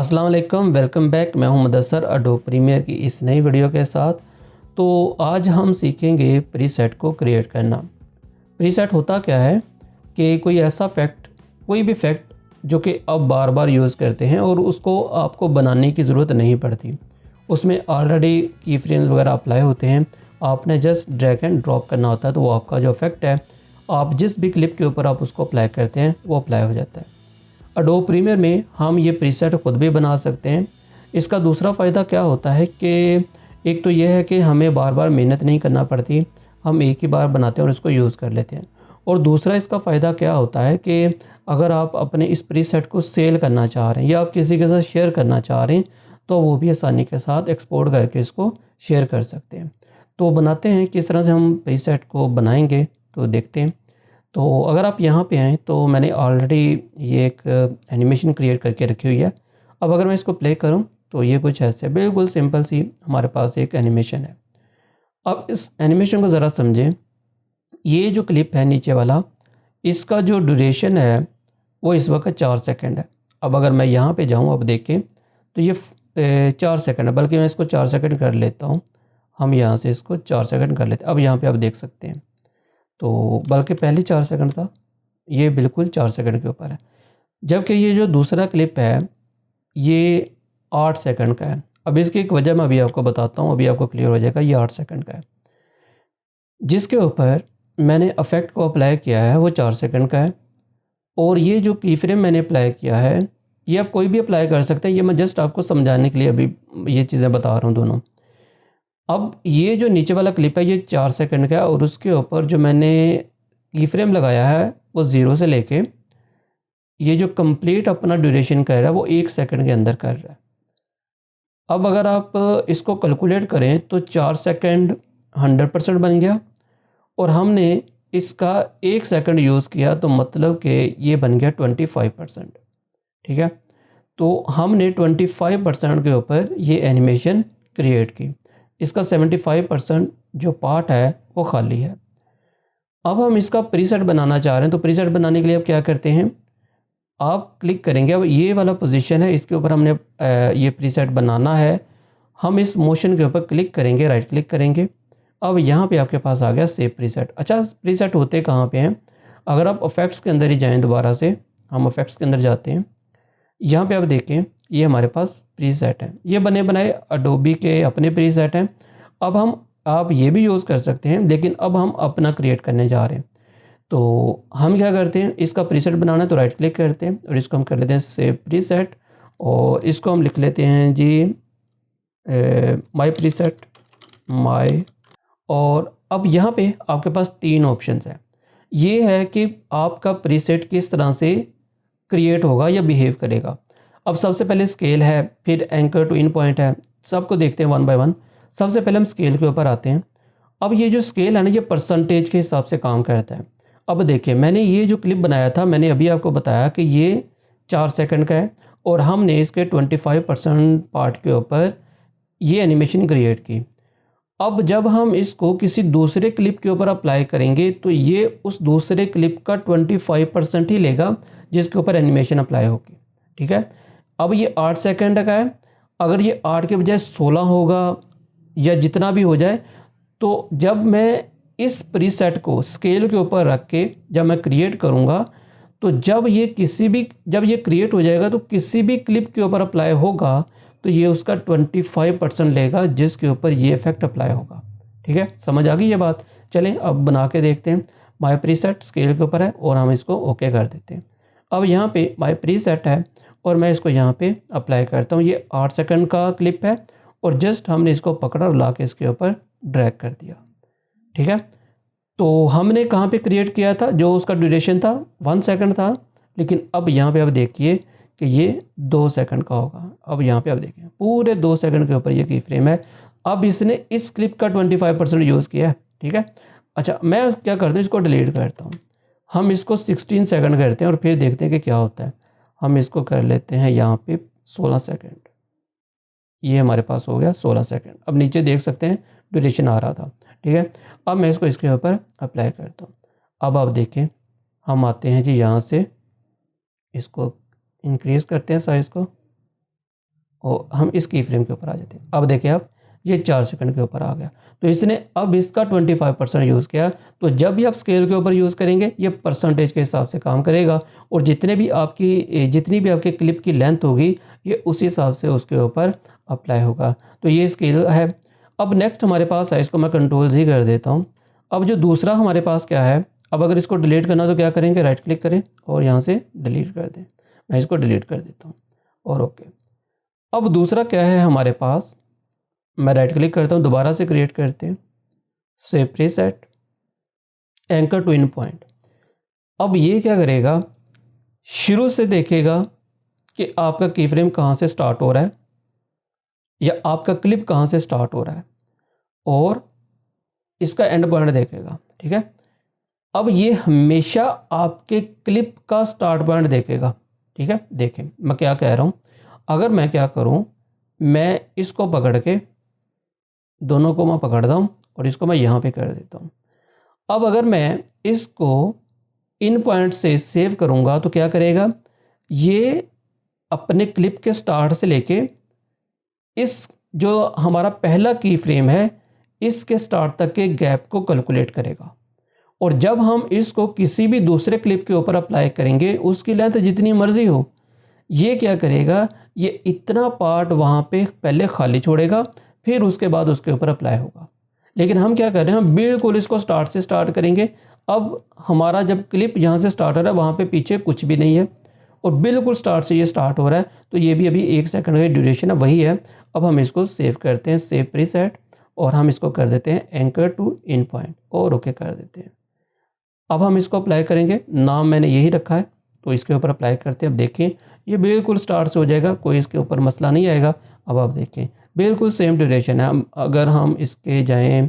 अस्सलाम वालेकुम, welcome back. मैं हूं मुदस्सर एडोब प्रीमियर की इस नई वीडियो के साथ। तो आज हम सीखेंगे प्रीसेट को क्रिएट करना। प्रीसेट होता क्या है कि कोई ऐसा फैक्ट, कोई भी फैक्ट जो कि आप बार बार यूज़ करते हैं और उसको आपको बनाने की ज़रूरत नहीं पड़ती। उसमें ऑलरेडी की फ्रेम्स वगैरह अप्लाई होते हैं, आपने जस्ट ड्रैग एंड ड्रॉप करना होता है। तो वो आपका जो इफेक्ट है, आप जिस भी क्लिप के ऊपर आप उसको अप्लाई करते हैं वो अप्लाई हो जाता है। एडोब प्रीमियर में हम ये प्रीसेट खुद भी बना सकते हैं। इसका दूसरा फ़ायदा क्या होता है कि एक तो यह है कि हमें बार बार मेहनत नहीं करना पड़ती, हम एक ही बार बनाते हैं और इसको यूज़ कर लेते हैं। और दूसरा इसका फ़ायदा क्या होता है कि अगर आप अपने इस प्रीसेट को सेल करना चाह रहे हैं या आप किसी के साथ शेयर करना चाह रहे हैं, तो वो भी आसानी के साथ एक्सपोर्ट करके इसको शेयर कर सकते हैं। तो बनाते हैं किस तरह से हम प्रीसेट को बनाएंगे, तो देखते हैं। तो अगर आप यहाँ पे आएँ तो मैंने ऑलरेडी ये एक एनिमेशन क्रिएट करके रखी हुई है। अब अगर मैं इसको प्ले करूँ तो ये कुछ ऐसे बिल्कुल सिंपल सी हमारे पास एक एनिमेशन है। अब इस एनिमेशन को ज़रा समझें। ये जो क्लिप है नीचे वाला, इसका जो ड्यूरेशन है वो इस वक्त 4 सेकंड है। अब अगर मैं यहाँ पे जाऊँ, अब देखें तो ये 4 सेकंड है, बल्कि मैं इसको 4 सेकंड कर लेता हूँ। हम यहाँ से इसको 4 सेकंड कर लेते हैं। अब यहाँ पे आप देख सकते हैं, तो बल्कि पहले 4 सेकंड था, ये बिल्कुल 4 सेकंड के ऊपर है। जबकि ये जो दूसरा क्लिप है ये 8 सेकंड का है। अब इसकी एक वजह मैं अभी आपको बताता हूँ, अभी आपको क्लियर हो जाएगा। ये 8 सेकंड का है, जिसके ऊपर मैंने इफेक्ट को अप्लाई किया है वो 4 सेकंड का है। और ये जो की फ्रेम मैंने अप्लाई किया है, ये आप कोई भी अप्लाई कर सकते हैं। ये मैं जस्ट आपको समझाने के लिए अभी ये चीज़ें बता रहा हूँ दोनों। अब ये जो नीचे वाला क्लिप है ये 4 सेकंड का है और उसके ऊपर जो मैंने की फ्रेम लगाया है वो 0 से लेके ये जो कंप्लीट अपना ड्यूरेशन कर रहा है वो 1 सेकंड के अंदर कर रहा है। अब अगर आप इसको कैलकुलेट करें तो 4 सेकंड 100% बन गया और हमने इसका 1 सेकंड यूज़ किया तो मतलब कि ये बन गया 25%। ठीक है, तो हमने 25% के ऊपर ये एनिमेशन क्रिएट की। इसका 75% जो पार्ट है वो खाली है। अब हम इसका प्रीसेट बनाना चाह रहे हैं, तो प्रीसेट बनाने के लिए आप क्या करते हैं, आप क्लिक करेंगे। अब ये वाला पोजीशन है, इसके ऊपर हमने ये प्रीसेट बनाना है। हम इस मोशन के ऊपर क्लिक करेंगे, राइट क्लिक करेंगे। अब यहाँ पे आपके पास आ गया सेव प्रीसेट। अच्छा, प्रीसेट होते कहाँ पे हैं? अगर आप इफेक्ट्स के अंदर ही जाएँ, दोबारा से हम इफेक्ट्स के अंदर जाते हैं। यहाँ पे आप देखें, ये हमारे पास प्रीसेट है, ये बने बनाए एडोबी के अपने प्रीसेट हैं। अब हम आप ये भी यूज़ कर सकते हैं, लेकिन अब हम अपना क्रिएट करने जा रहे हैं। तो हम क्या करते हैं, इसका प्रीसेट बनाना है तो राइट क्लिक करते हैं और इसको हम कर लेते हैं सेव प्रीसेट। और इसको हम लिख लेते हैं जी माय प्रीसेट माय। और अब यहाँ पे आपके पास 3 ऑप्शंस हैं। ये है कि आपका प्रीसेट किस तरह से क्रिएट होगा या बिहेव करेगा। अब सबसे पहले स्केल है, फिर एंकर टू इन पॉइंट है। सबको देखते हैं वन बाय वन। सबसे पहले हम स्केल के ऊपर आते हैं। अब ये जो स्केल है ना, ये परसेंटेज के हिसाब से काम करता है। अब देखिए, मैंने ये जो क्लिप बनाया था, मैंने अभी आपको बताया कि ये 4 सेकंड का है और हमने इसके 25% पार्ट के ऊपर ये एनिमेशन क्रिएट की। अब जब हम इसको किसी दूसरे क्लिप के ऊपर अप्लाई करेंगे तो ये उस दूसरे क्लिप का 25% ही लेगा जिसके ऊपर एनिमेशन अप्लाई होगी। ठीक है, अब ये 8 सेकंड का है। अगर ये 8 के बजाय 16 होगा या जितना भी हो जाए, तो जब मैं इस प्रीसेट को स्केल के ऊपर रख के जब मैं क्रिएट करूँगा, तो जब ये क्रिएट हो जाएगा तो किसी भी क्लिप के ऊपर अप्लाई होगा तो ये उसका 25% लेगा जिसके ऊपर ये इफेक्ट अप्लाई होगा। ठीक है, समझ आ गई ये बात? चलें अब बना के देखते हैं। माय प्रीसेट स्केल के ऊपर है और हम इसको ओके कर देते हैं। अब यहाँ पे माय प्रीसेट है और मैं इसको यहाँ पे अप्लाई करता हूँ। ये 8 सेकंड का क्लिप है और जस्ट हमने इसको पकड़ा और ला के इसके ऊपर ड्रैग कर दिया। ठीक है, तो हमने कहाँ पे क्रिएट किया था, जो उसका ड्यूरेशन था 1 सेकंड था, लेकिन अब यहाँ पे आप देखिए कि ये 2 सेकंड का होगा। अब यहाँ पे आप देखिए पूरे 2 सेकंड के ऊपर ये की फ्रेम है। अब इसने इस क्लिप का 25% यूज़ किया है। ठीक है, अच्छा मैं क्या करता हूँ, इसको डिलीट करता हूँ। हम इसको 16 सेकंड करते हैं और फिर देखते हैं कि क्या होता है। हम इसको कर लेते हैं यहाँ पे 16 सेकंड। ये हमारे पास हो गया 16 सेकंड। अब नीचे देख सकते हैं ड्यूरेशन आ रहा था। ठीक है, अब मैं इसको इसके ऊपर अप्लाई करता हूँ। अब आप देखें, हम आते हैं जी यहाँ से, इसको इंक्रीज़ करते हैं साइज़ को। और हम इस की फ्रेम के ऊपर आ जाते हैं। अब देखिए आप, ये 4 सेकंड के ऊपर आ गया। तो इसने अब इसका 25% यूज़ किया। तो जब भी आप स्केल के ऊपर यूज़ करेंगे ये परसेंटेज के हिसाब से काम करेगा, और जितनी भी आपकी क्लिप की लेंथ होगी ये उसी हिसाब से उसके ऊपर अप्लाई होगा। तो ये स्केल है। अब नेक्स्ट हमारे पास है, इसको मैं कंट्रोल Z कर देता हूँ। अब जो दूसरा हमारे पास क्या है, अब अगर इसको डिलीट करना तो क्या करेंगे, राइट क्लिक करें और यहाँ से डिलीट कर दें। मैं इसको डिलीट कर देता हूँ और ओके। अब दूसरा क्या है हमारे पास, मैं राइट क्लिक करता हूँ, दोबारा से क्रिएट करते हैं, save preset, anchor to in point. अब ये क्या करेगा, शुरू से देखेगा कि आपका की फ्रेम कहाँ से स्टार्ट हो रहा है या आपका क्लिप कहाँ से स्टार्ट हो रहा है, और इसका एंड पॉइंट देखेगा। ठीक है, अब ये हमेशा आपके क्लिप का स्टार्ट पॉइंट देखेगा। ठीक है, देखें मैं क्या कह रहा हूँ। अगर मैं क्या करूँ, मैं इसको पकड़ के, दोनों को मैं पकड़ता हूँ और इसको मैं यहाँ पे कर देता हूँ। अब अगर मैं इसको इन पॉइंट से सेव करूँगा तो क्या करेगा, ये अपने क्लिप के स्टार्ट से लेके इस जो हमारा पहला की फ्रेम है इसके स्टार्ट तक के गैप को कैलकुलेट करेगा, और जब हम इसको किसी भी दूसरे क्लिप के ऊपर अप्लाई करेंगे उसकी लेंथ जितनी मर्जी हो, ये क्या करेगा, ये इतना पार्ट वहाँ पे पहले खाली छोड़ेगा, फिर उसके बाद उसके ऊपर अप्लाई होगा। लेकिन हम क्या कर रहे हैं, हम बिल्कुल इसको स्टार्ट से स्टार्ट करेंगे। अब हमारा जब क्लिप यहाँ से स्टार्ट हो रहा है वहाँ पे पीछे कुछ भी नहीं है, और बिल्कुल स्टार्ट से ये स्टार्ट हो रहा है, तो ये भी अभी 1 सेकंड का ड्यूरेशन है, वही है। अब हम इसको सेव करते हैं, सेव प्रीसेट, और हम इसको कर देते हैं एंकर टू इन पॉइंट और ओके कर देते हैं। अब हम इसको अप्लाई करेंगे, नाम मैंने यही रखा है, तो इसके ऊपर अप्लाई करते हैं। अब देखें ये बिल्कुल स्टार्ट से हो जाएगा, कोई इसके ऊपर मसला नहीं आएगा। अब आप देखें बिल्कुल सेम ड्यूरेशन है। अगर हम इसके जाएं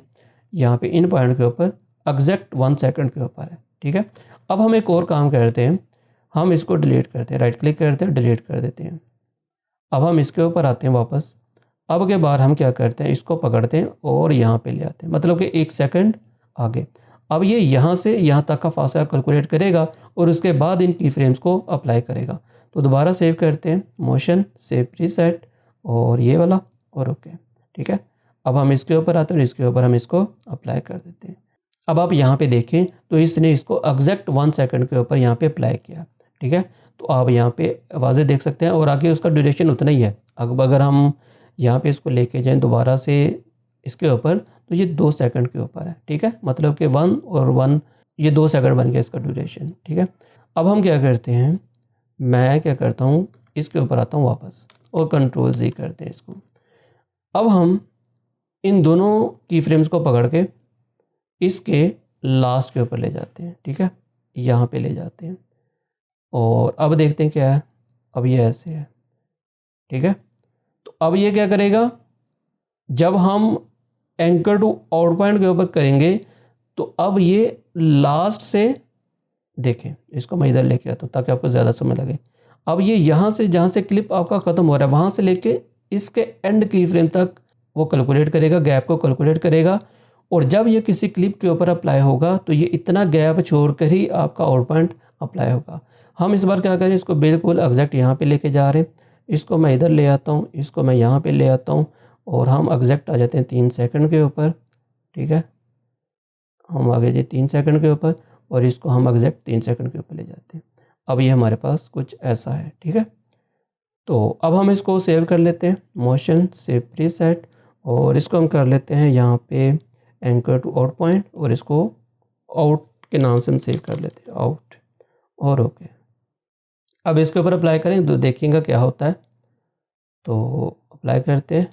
यहाँ पे इन पॉइंट के ऊपर, एग्जैक्ट 1 सेकंड के ऊपर है। ठीक है, अब हम एक और काम करते हैं, हम इसको डिलीट करते हैं, राइट क्लिक करते हैं, डिलीट कर देते हैं। अब हम इसके ऊपर आते हैं वापस। अब के बाद हम क्या करते हैं, इसको पकड़ते हैं और यहाँ पे ले आते हैं, मतलब कि 1 सेकंड आगे। अब ये यहाँ से यहाँ तक का फासला कैलकुलेट करेगा और उसके बाद इन की फ्रेम्स को अप्लाई करेगा। तो दोबारा सेव करते हैं, मोशन, सेव प्रीसेट, और ये वाला, और ओके। ठीक है, अब हम इसके ऊपर आते हैं और इसके ऊपर हम इसको अप्लाई कर देते हैं। अब आप यहाँ पे देखें तो इसने इसको एग्जैक्ट 1 सेकंड के ऊपर यहाँ पे अप्लाई किया। ठीक है, तो आप यहाँ पे वाज़े देख सकते हैं, और आगे उसका ड्यूरेशन उतना ही है। अब अगर हम यहाँ पे इसको लेके जाएं दोबारा से इसके ऊपर, तो ये 2 सेकंड के ऊपर है। ठीक है, मतलब कि 1 और 1, ये 2 सेकंड बन गया इसका ड्यूरेशन। ठीक है, अब हम क्या करते हैं, मैं क्या करता हूँ, इसके ऊपर आता हूँ वापस और कंट्रोल Z करते हैं इसको। अब हम इन दोनों की फ्रेम्स को पकड़ के इसके लास्ट के ऊपर ले जाते हैं। ठीक है, यहाँ पे ले जाते हैं, और अब देखते हैं क्या है। अब ये ऐसे है। ठीक है, तो अब ये क्या करेगा, जब हम एंकर टू आउट पॉइंट के ऊपर करेंगे तो अब ये लास्ट से, देखें इसको मैं इधर लेके आता हूँ ताकि आपको ज़्यादा समय लगे। अब ये यहाँ से जहाँ से क्लिप आपका ख़त्म हो रहा है वहाँ से लेके इसके एंड की फ्रेम तक वो कैलकुलेट करेगा, गैप को कैलकुलेट करेगा, और जब ये किसी क्लिप के ऊपर अप्लाई होगा तो ये इतना गैप छोड़कर ही आपका आउट पॉइंट अप्लाई होगा। हम इस बार क्या करें, इसको बिल्कुल एग्जैक्ट यहाँ पे लेके जा रहे हैं, इसको मैं इधर ले आता हूँ, इसको मैं यहाँ पे ले आता हूँ, और हम एग्जैक्ट आ जाते हैं 3 सेकंड के ऊपर। ठीक है, हम आगे जी 3 सेकंड के ऊपर, और इसको हम एग्जैक्ट 3 सेकंड के ऊपर ले जाते हैं। अब ये हमारे पास कुछ ऐसा है। ठीक है, तो अब हम इसको सेव कर लेते हैं, मोशन, सेव प्रीसेट, और इसको हम कर लेते हैं यहाँ पे एंकर टू आउट पॉइंट, और इसको आउट के नाम से हम सेव कर लेते हैं, आउट, और ओके। अब इसके ऊपर अप्लाई करें तो देखिएगा क्या होता है। तो अप्लाई करते हैं,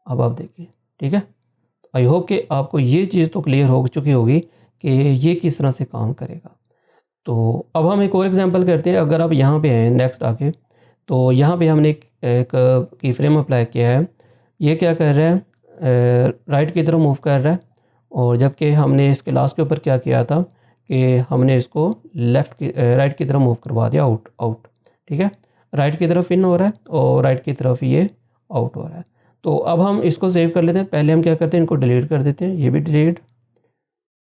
अब आप देखिए। ठीक है, आई होप कि आपको ये चीज़ तो क्लियर हो चुकी होगी कि ये किस तरह से काम करेगा। तो अब हम एक और एग्जांपल करते हैं। अगर आप यहाँ पे हैं नेक्स्ट आके, तो यहाँ पे हमने एक की फ्रेम अप्लाई किया है। ये क्या कर रहा है, राइट की तरफ मूव कर रहा है, और जबकि हमने इसके लास्ट के ऊपर क्या किया था कि हमने इसको राइट की तरफ मूव करवा दिया, आउट आउट। ठीक है, राइट की तरफ इन हो रहा है और राइट की तरफ ये आउट हो रहा है। तो अब हम इसको सेव कर लेते हैं। पहले हम क्या करते हैं, इनको डिलीट कर देते हैं, ये भी डिलीट,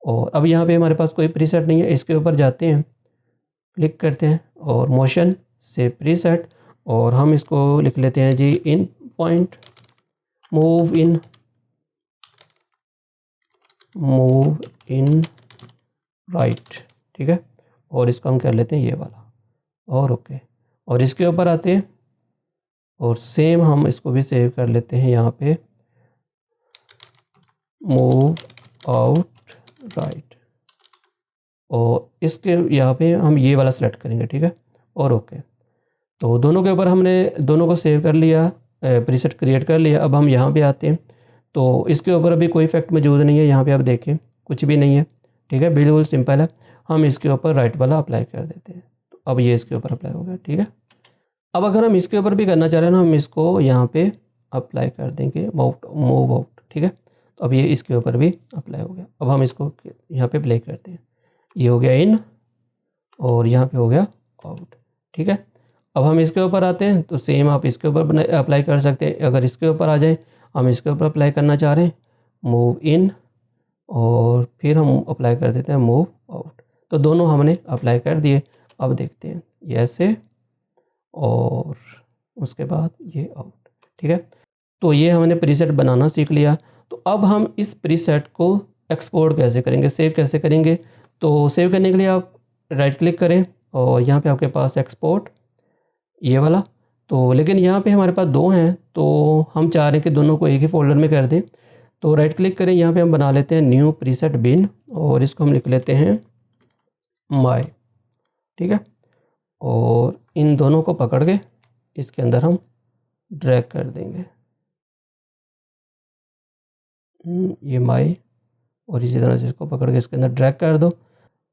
और अब यहाँ पे हमारे पास कोई प्रीसेट नहीं है। इसके ऊपर जाते हैं, क्लिक करते हैं, और मोशन, सेव प्रीसेट, और हम इसको लिख लेते हैं जी इन पॉइंट, मूव इन राइट, ठीक है। और इसको हम कर लेते हैं ये वाला, और ओके। और इसके ऊपर आते हैं और सेम हम इसको भी सेव कर लेते हैं यहाँ पे, मूव आउट राइट। और इसके यहाँ पे हम ये वाला सेलेक्ट करेंगे, ठीक है, और ओके। तो दोनों के ऊपर हमने दोनों को सेव कर लिया, प्रीसेट क्रिएट कर लिया। अब हम यहाँ पे आते हैं तो इसके ऊपर अभी कोई इफेक्ट मौजूद नहीं है, यहाँ पे आप देखें कुछ भी नहीं है, ठीक है, बिल्कुल सिंपल है। हम इसके ऊपर राइट वाला अप्लाई कर देते हैं, तो अब ये इसके ऊपर अप्लाई हो गया, ठीक है। अब अगर हम इसके ऊपर भी करना चाह रहे हैं ना, हम इसको यहाँ पे अप्लाई कर देंगे, मूव आउट, ठीक है। तो अब ये इसके ऊपर भी अप्लाई हो गया। अब हम इसको यहाँ पे प्ले करते हैं, ये हो गया इन और यहाँ पे हो गया आउट, ठीक है। अब हम इसके ऊपर आते हैं तो सेम आप इसके ऊपर अप्लाई कर सकते हैं। अगर इसके ऊपर आ जाए, हम इसके ऊपर अप्लाई करना चाह रहे हैं, मूव इन और फिर हम अप्लाई कर देते हैं मूव आउट। तो दोनों हमने अप्लाई कर दिए। अब देखते हैं ये ऐसे और उसके बाद ये आउट, ठीक है। तो ये हमने प्रीसेट बनाना सीख लिया। तो अब हम इस प्रीसेट को एक्सपोर्ट कैसे करेंगे, सेव कैसे करेंगे। तो सेव करने के लिए आप राइट क्लिक करें और यहाँ पे आपके पास एक्सपोर्ट ये वाला, तो लेकिन यहाँ पे हमारे पास दो हैं, तो हम चाह रहे हैं कि दोनों को एक ही फोल्डर में कर दें। तो राइट क्लिक करें, यहाँ पे हम बना लेते हैं न्यू प्रीसेट बिन और इसको हम लिख लेते हैं माय, ठीक है। और इन दोनों को पकड़ के इसके अंदर हम ड्रैग कर देंगे, ये माय, और इसी तरह से इसको पकड़ के इसके अंदर ड्रैग कर दो।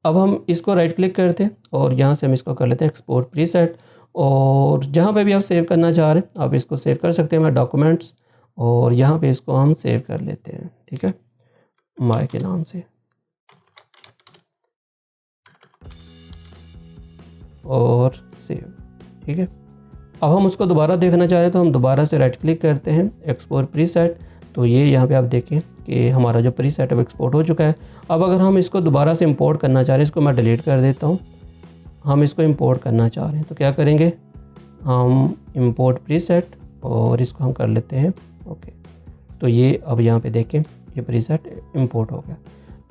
अब हम इसको राइट क्लिक करते हैं और यहाँ से हम इसको कर लेते हैं एक्सपोर्ट प्रीसेट। और जहाँ पे भी आप सेव करना चाह रहे हैं आप इसको सेव कर सकते हैं, मैं डॉक्यूमेंट्स, और यहाँ पे इसको हम सेव कर लेते हैं, ठीक है, माय के नाम से, और सेव, ठीक है। अब हम उसको दोबारा देखना चाह रहे हैं तो हम दोबारा से राइट क्लिक करते हैं, एक्सपोर्ट प्रीसेट। तो ये यहाँ पे आप देखें कि हमारा जो प्रीसेट है वो एक्सपोर्ट हो चुका है। अब अगर हम इसको दोबारा से इंपोर्ट करना चाह रहे हैं, इसको मैं डिलीट कर देता हूँ, हम इसको इंपोर्ट करना चाह रहे हैं तो क्या करेंगे, हम इंपोर्ट प्रीसेट और इसको हम कर लेते हैं ओके। तो ये अब यहाँ पे देखें ये प्रीसेट इंपोर्ट हो गया।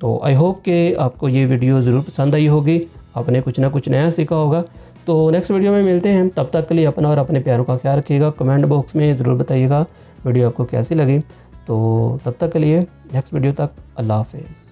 तो आई होप कि आपको ये वीडियो ज़रूर पसंद आई होगी, आपने कुछ ना कुछ नया सीखा होगा। तो नेक्स्ट वीडियो में मिलते हैं, तब तक के लिए अपना और अपने प्यारों का ख्याल रखिएगा। कमेंट बॉक्स में ज़रूर बताइएगा वीडियो आपको कैसी लगी। तो तब तक के लिए नेक्स्ट वीडियो तक अल्लाह हाफ़िज़।